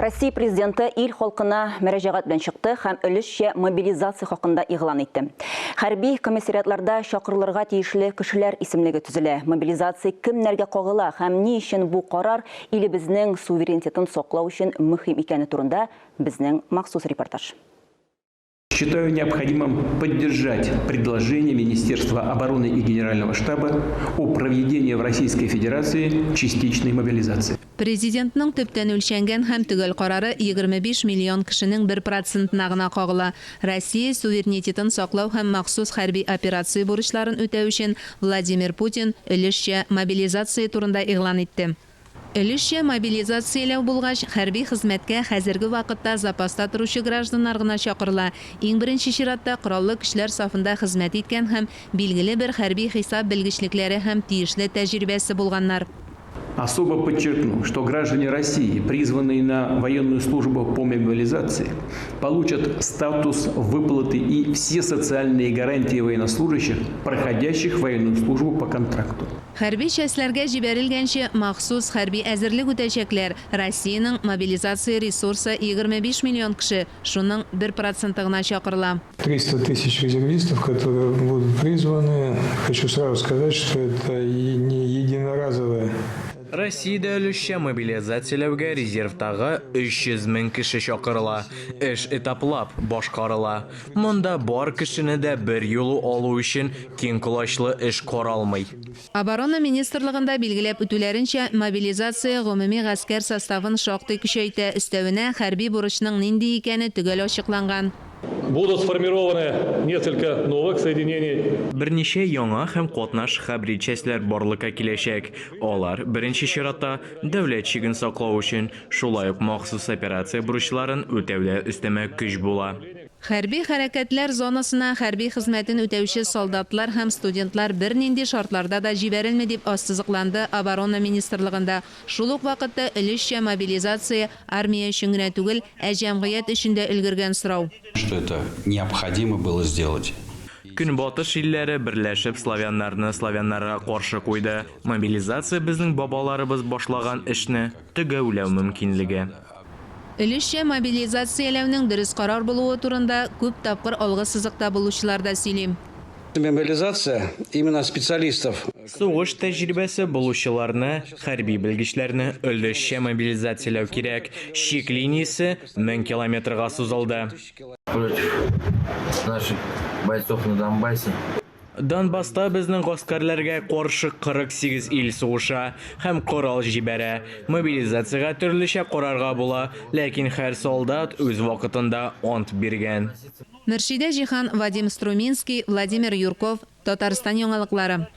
Россия президенты ил халкына мөрәҗәгать белән чыкты һәм өлешчә мобилизация хакында игълан итте. Хәрби комиссариатларда чакырылырга тиешле кешеләр исемлеге төзелә. Мобилизация кемнәргә кагыла һәм ни өчен бу карар илебезнең суверенитетын саклау өчен мөһим икәне турында безнең махсус репортаж. Считаю необходимым поддержать предложение Министерства обороны и Генерального штаба о проведении в Российской Федерации частичной мобилизации. Президентның төптән үлчәнгән һәм төгәл карары 25 миллион кешенең 1%-на гына кагыла. Россия суверенитетын саклау һәм махсус хәрби операция бурычларын үтәү өчен Владимир Путин өлешчә мобилизация турында игълан итте. Өлешчә мобилизацияләү булгач, хәрби хезмәткә хәзерге вакытта запаста торучы гражданнар гына чакырыла. Иң беренче чиратта кораллы көчләр сафында хезмәт иткән һәм билгеле бер хәрби хисап белгечлекләре һәм тиешле тәҗрибәсе булганнар. Особо подчеркну, что граждане России, призванные на военную службу по мобилизации, получат статус выплаты и все социальные гарантии военнослужащих, проходящих военную службу по контракту. Хәрби частьләргә җибәрелгәнче махсус хәрби әзерлек үтәчәкләр. Россиянең мобилизация ресурсы 25 миллион кеше, шуның 1% гына чакырыла. 300 тысяч резервистов, которые будут призваны. Хочу сразу сказать, что это не единоразовое. Россиядә өлешчә мобилизацияләүгә резервтагы 300 мең кеше чакырыла. Эш этаплап башкарыла. Монда бар кешене дә бер юлы алу өчен киң колачлы эш каралмый. Оборона министрлыгында билгеләп үтүләренчә, мобилизация гомуми гаскәр составын шактый көчәйтә, өстәвенә хәрби бурычның нинди икәне төгәл ачыкланган. Будут сформированы несколько новых соединений. Берничә яңа һәм катнаш хәрби частьләр барлыкка киләчәк. Алар беренче чиратта дәүләт чиген саклау өчен, шулай ук махсус операция бурычларын үтәүдә өстәмә көч була. Хәрби хәрәкәтләр зонасына хәрби хезмәтен үтәүче солдатлар һәм студентлар бернинди шартларда да җибәрелми дип ассызыкланды оборона министрлыгында. Шул ук вакытта өлешчә мобилизация армия өчен генә түгел, ә җәмгыять өчен дә өлгергән сорау. Что это необходимо было сделать. Көнбатыш илләре берләшеп славяннарга каршы куйды. Мобилизация безнең бабаларыбыз башлаган эшне төгәүләү мөмкинлеге. Өлешчә мобилизацияләүнең дөрес карар булуы турында күп тапкыр алгы сызыкта булучылар да сөйли. Мобилизация именно специалистов. Сугыш тәҗрибәсе булучыларны, хәрби белгечләрне өлешчә мобилизацияләү кирәк. Чик линиясе 1000 километрга сузылды. Наших бойцов на Донбассе. Донбасста безнең гаскәрләргә каршы 48 ил сугыша һәм корал җибәрә. Мобилизациягә төрлечә карарга була, ләкин һәр солдат үз вакытында ант биргән. Мөршидә Җихан, Вадим Струминский, Владимир Юрков, Татарстан яңалыклары.